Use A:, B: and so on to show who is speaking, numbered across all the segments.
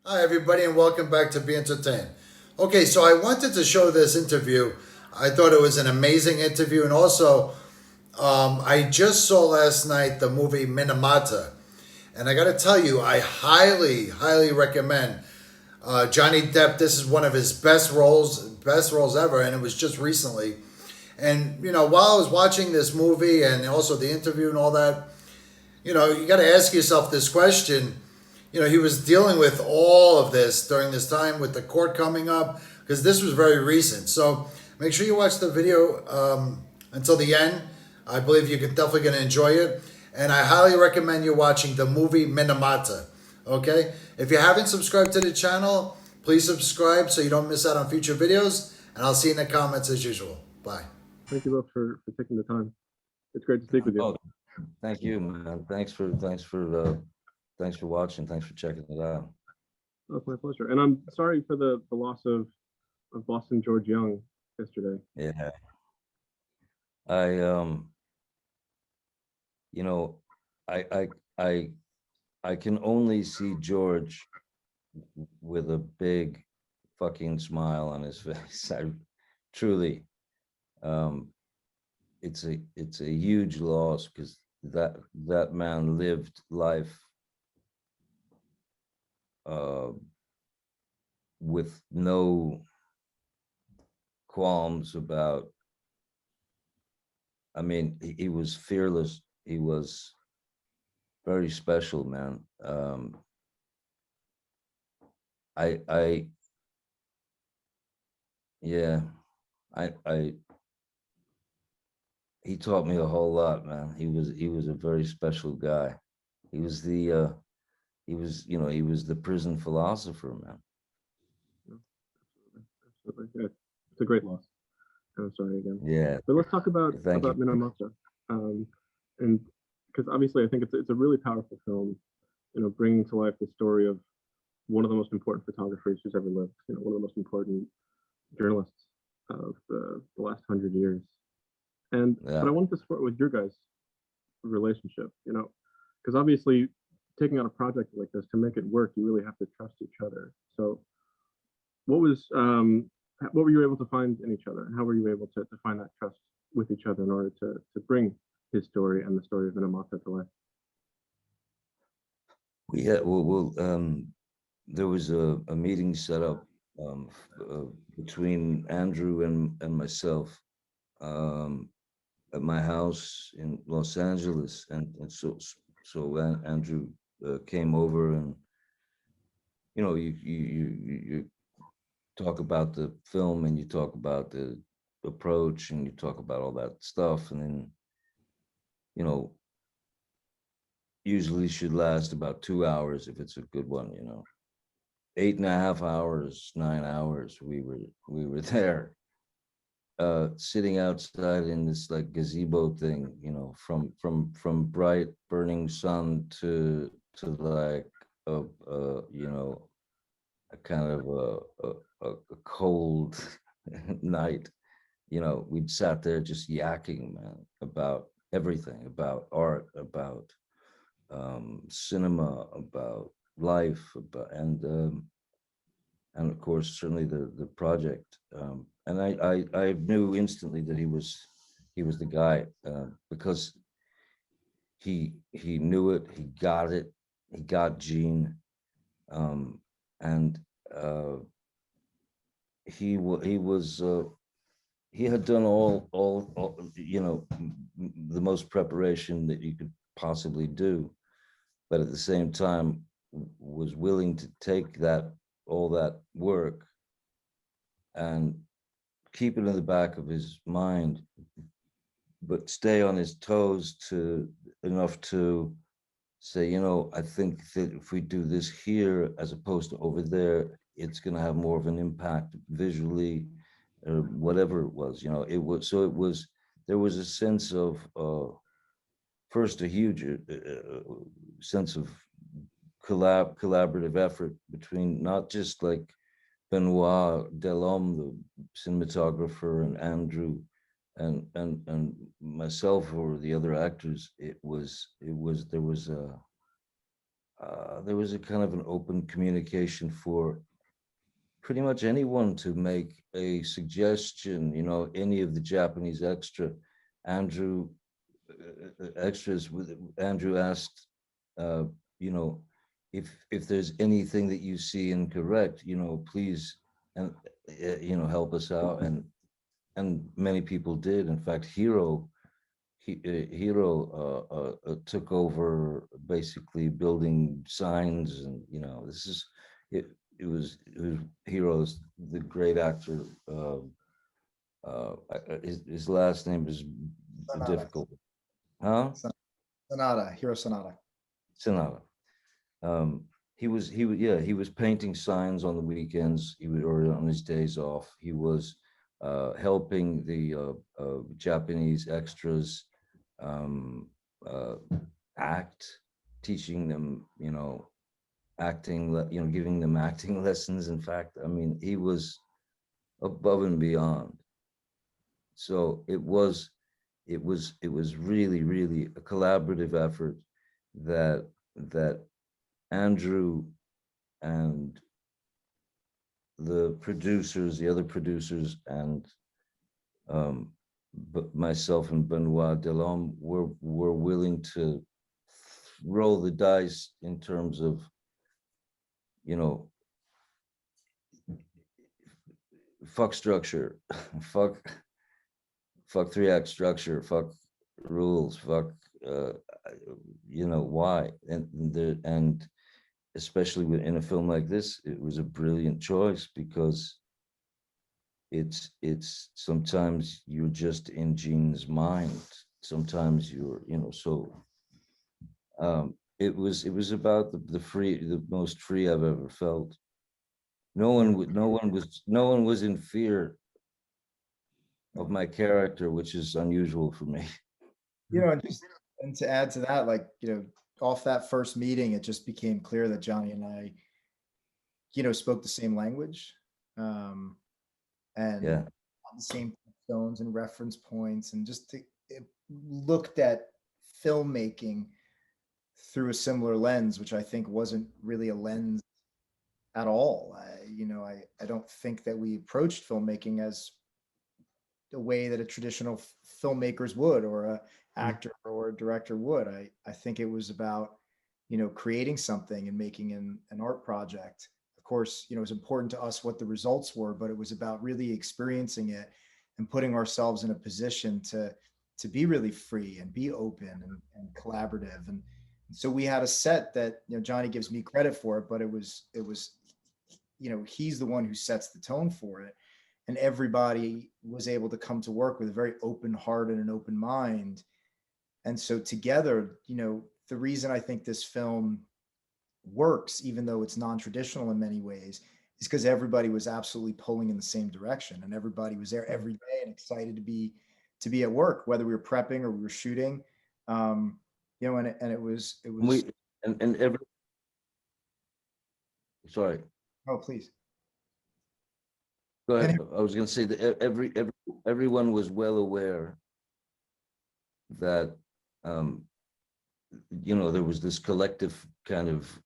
A: Hi, everybody, and welcome back to Be Entertained. Okay, so I wanted to show this interview. I thought it was an amazing interview, and also, I just saw last night the movie Minamata, and I got to tell you, I highly, highly recommend Johnny Depp. This is one of his best roles ever, and it was just recently. And while I was watching this movie and also the interview and all that, you got to ask yourself this question. He was dealing with all of this during this time with the court coming up because this was very recent. So make sure you watch the video until the end. I believe you're definitely going to enjoy it. And I highly recommend you watching the movie Minamata. Okay? If you haven't subscribed to the channel, please subscribe so you don't miss out on future videos. And I'll see you in the comments as usual. Bye.
B: Thank you both for taking the time. It's great to speak with you.
C: Oh, thank you, man. Thanks for watching. Thanks for checking it out.
B: Oh, it's my pleasure. And I'm sorry for the loss of Boston George Young yesterday.
C: Yeah. I you know, I I I I can only see George with a big fucking smile on his face. I truly um it's a huge loss because that man lived life uh with no qualms about. I mean, he was fearless. He was very special, man. I, yeah, I, he taught me a whole lot, man. He was a very special guy. He was he was the prison philosopher, man.
B: Yeah, absolutely. Yeah, it's a great loss. I'm sorry again.
C: Yeah,
B: But let's talk
C: thank you.
B: about Minamata. And because obviously I think it's a really powerful film, bringing to life the story of one of the most important photographers who's ever lived, one of the most important journalists of the last 100 years. But
C: Yeah,
B: I wanted to start with your guys' relationship, because obviously taking on a project like this to make it work, you really have to trust each other. So what was what were you able to find in each other, and how were you able to find that trust with each other in order to bring his story and the story of Minamata to life?
C: we had there was a meeting set up between Andrew and myself um, at my house in Los Angeles, and Andrew came over, and you talk about the film, and you talk about the approach, and you talk about all that stuff, and then you know usually should last about 2 hours if it's a good one. 8.5 hours, 9 hours. We were there, sitting outside in this like gazebo thing, from bright burning sun to like a kind of a cold night. We'd sat there just yakking, man, about everything, about art, about cinema, about life, about and of course certainly the project. And I knew instantly that he was the guy, because he knew it, he got it, he got Gene, and uh, he was he had done all the most preparation that you could possibly do, but at the same time was willing to take that all that work and keep it in the back of his mind, but stay on his toes to enough to say, I think that if we do this here as opposed to over there, it's going to have more of an impact visually, or whatever it was. It was there was a sense of first a huge sense of collaborative effort between not just like Benoit Delhomme, the cinematographer, and Andrew, and myself or the other actors. It was there was there was a kind of an open communication for pretty much anyone to make a suggestion, any of the Japanese extras with Andrew asked, uh, you know, if there's anything that you see incorrect, please, and help us out. And many people did. In fact, Hero took over basically building signs, and this is it. It was Hero's the great actor. His last name is
D: Sonata.
C: difficult, huh?
D: Sonata, Hiro Sonata.
C: Sonata. Um, he was painting signs on the weekends. He would, or on his days off. He was helping the Japanese extras um, uh, act, teaching them, acting, giving them acting lessons. In fact, I mean, he was above and beyond. So it was really, really a collaborative effort that Andrew and the other producers, and but myself and Benoit Delhomme were willing to roll the dice in terms of, you know, fuck structure, fuck fuck 3-act structure, fuck rules, fuck uh, why, and especially in a film like this, it was a brilliant choice because it's sometimes you're just in Gene's mind. Sometimes you're, so it was about the most free I've ever felt. No one was in fear of my character, which is unusual for me.
D: And to add to that, like, off that first meeting, it just became clear that Johnny and I, spoke the same language, and
C: Yeah.
D: on the same stones and reference points, and it looked at filmmaking through a similar lens, which I think wasn't really a lens at all. I don't think that we approached filmmaking as the way that a traditional filmmakers would, or a actor or a director would. I think it was about, creating something and making an art project. Of course, it was important to us what the results were, but it was about really experiencing it and putting ourselves in a position to be really free and be open and collaborative. And so we had a set that, Johnny gives me credit for it, but it was he's the one who sets the tone for it, and everybody was able to come to work with a very open heart and an open mind. And so together, the reason I think this film works, even though it's non-traditional in many ways, is because everybody was absolutely pulling in the same direction, and everybody was there every day and excited to be at work, whether we were prepping or we were shooting. And it was
C: We and every Sorry,
D: oh, please.
C: go ahead. I was going to say that everyone was well aware that there was this collective kind of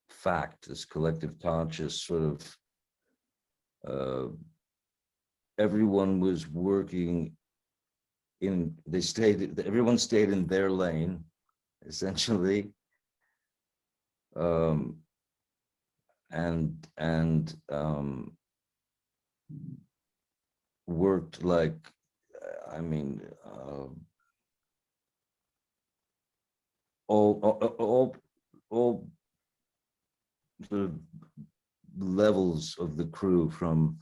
C: fact, this collective conscious sort of everyone was working everyone stayed in their lane, essentially. And worked like, I mean, all sort of levels of the crew, from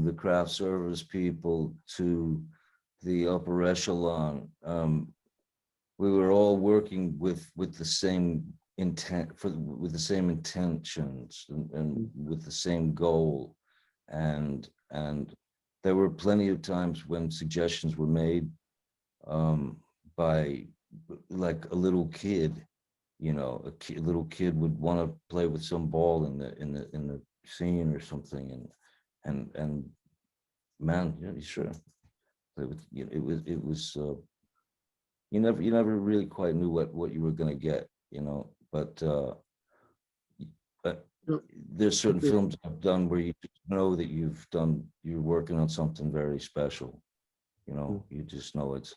C: the craft service people to the upper echelon. We were all working with the same intent, with the same intentions, and with the same goal. And there were plenty of times when suggestions were made by, like, a little kid. A little kid would want to play with some ball in the scene or something, and man, yeah, sure. It was you never really quite knew what you were going to get. you know, but
B: No,
C: there's certain
B: okay.
C: films I've done where you just know that you're working on something very special, you know, you just know it's,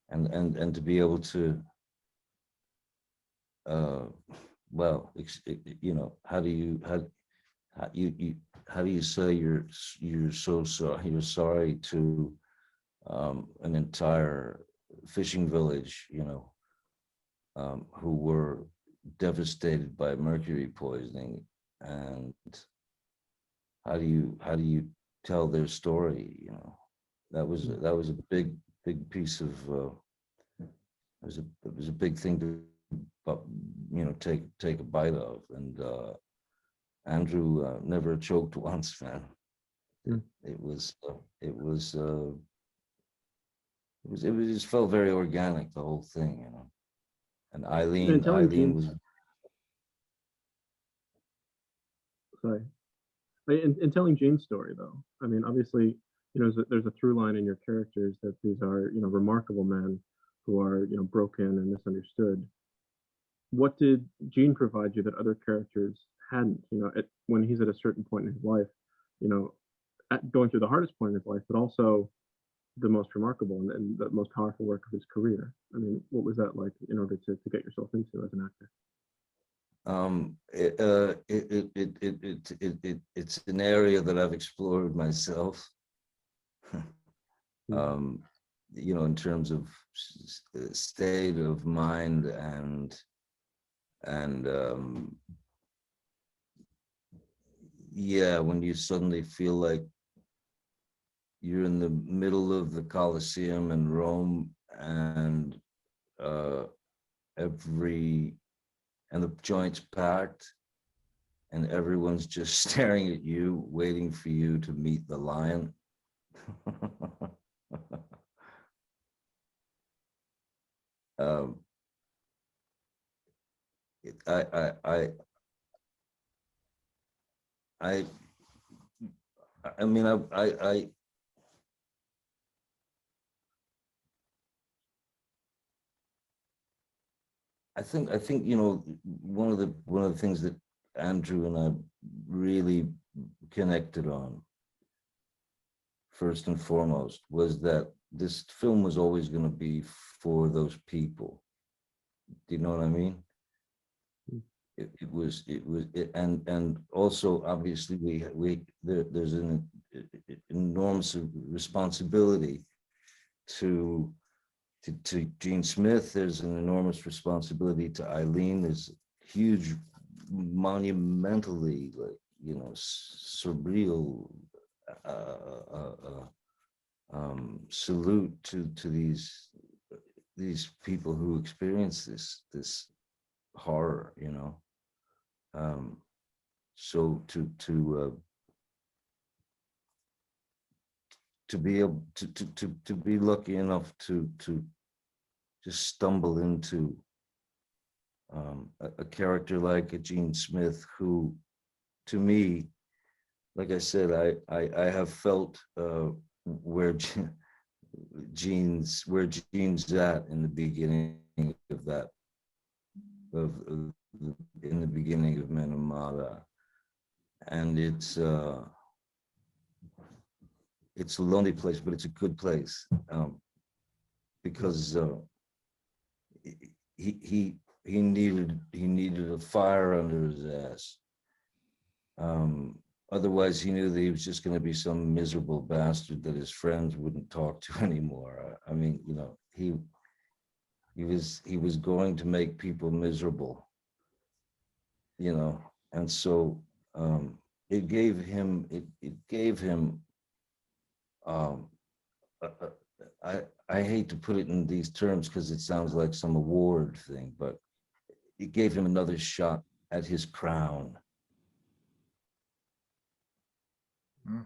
C: and to be able to, uh, well, you know, how do you say you're so sorry, you're sorry to an entire fishing village, you know, who were devastated by mercury poisoning, and how do you tell their story, you know? That was a big piece of it was a big thing to, but you know, take a bite of, and Andrew never choked once, man.
B: Mm.
C: It was it was it just felt very organic, the whole thing, you know. And
B: And telling
C: Eileen
B: Gene's,
C: was,
B: sorry, in telling Jane's story, though, I mean, obviously, you know, there's a through line in your characters that these are, you know, remarkable men who are, you know, broken and misunderstood. What did Gene provide you that other characters hadn't? You know, when he's at a certain point in his life, you know, going through the hardest point in his life, but also the most remarkable and the most powerful work of his career. I mean, what was that like in order to get yourself into as an actor?
C: it's an area that I've explored myself.
B: Mm.
C: You know, in terms of state of mind, and yeah, when you suddenly feel like you're in the middle of the Colosseum in Rome, and uh, every and the joint's packed, and everyone's just staring at you, waiting for you to meet the lion. um, I, I, I, I, I mean, I think, you know, one of the things that Andrew and I really connected on, first and foremost, was that this film was always going to be for those people. Do you know what I mean? And also, obviously, there's an enormous responsibility to Gene Smith. There's an enormous responsibility to Eileen. There's huge, monumentally, like, you know, surreal salute to these people who experience this horror, you know. Um, so to be able to be lucky enough to just stumble into a character like a Gene Smith, who, to me, like I said, I have felt where Gene's at in the beginning of that of in the beginning of Minamata, and it's a lonely place, but it's a good place, because he needed a fire under his ass. Um, Otherwise, he knew that he was just going to be some miserable bastard that his friends wouldn't talk to anymore. I mean, you know, he was going to make people miserable, you know, and so it gave him um, a, I hate to put it in these terms because it sounds like some award thing, but it gave him another shot at his crown.
D: Mm.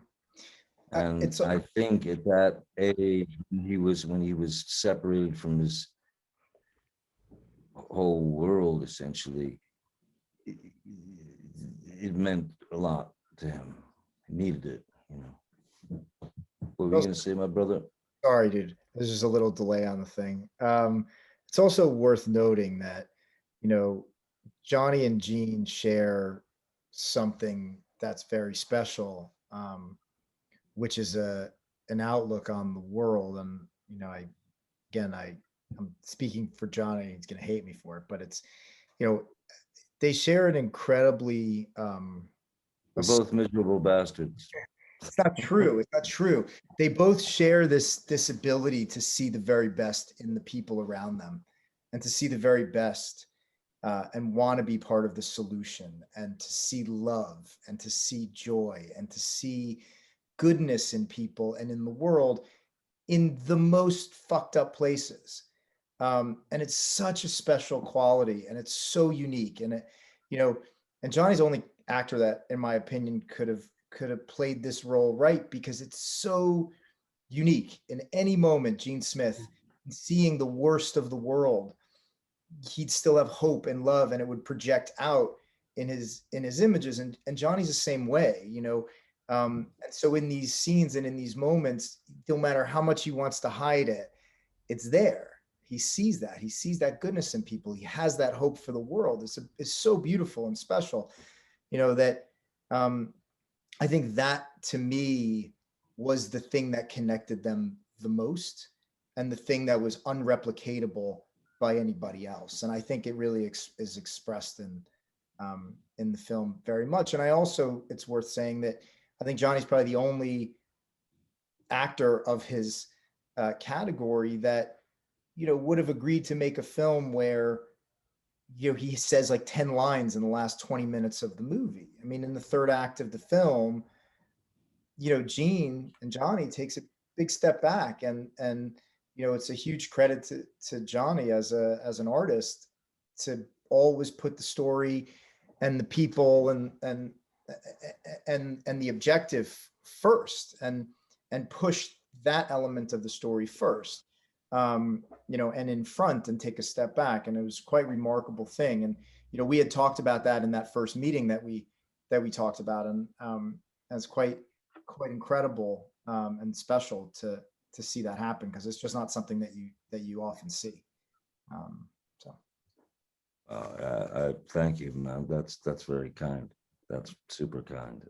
C: And
D: It's
C: I think at that age, when he was separated from his whole world, essentially, it, it meant a lot to him. He needed it, you know. What were you
D: also,
C: gonna say, my brother?
D: sorry, dude. There's just a little delay on the thing. It's also worth noting that you know, Johnny and Gene share something that's very special, which is an outlook on the world. And you know, I'm speaking for Johnny. He's gonna hate me for it, but it's, you know, they share an incredibly
C: We're both miserable bastards.
D: it's not true. It's not true. They both share this ability to see the very best in the people around them, and to see the very best, and want to be part of the solution, and to see love, and to see joy, and to see goodness in people and in the world, in the most fucked up places. And it's such a special quality, and it's so unique. And it, you know, and Johnny's the only actor that, in my opinion, could have played this role right, because it's so unique. In any moment, Gene Smith, seeing the worst of the world, he'd still have hope and love, and it would project out in his images. And Johnny's the same way, you know. And so in these scenes and in these moments, no matter how much he wants to hide it, it's there. He sees that. He sees that goodness in people. He has that hope for the world. It's so beautiful and special, you know, that I think that, to me, was the thing that connected them the most, and the thing that was unreplicatable by anybody else. And I think it really is expressed in the film very much. And I also, it's worth saying that I think Johnny's probably the only actor of his category that, you know, would have agreed to make a film where, you know, he says like 10 lines in the last 20 minutes of the movie. I mean, in the third act of the film, you know, Gene and Johnny takes a big step back, and you know, it's a huge credit to Johnny as an artist, to always put the story and the people and the objective first, and push that element of the story first, you know, and in front, and take a step back. And it was quite remarkable thing. And you know, we had talked about that in that first meeting that we talked about. And it's quite incredible, and special to see that happen, because it's just not something that you often see. So
C: I thank you, man. That's very kind. That's super kind.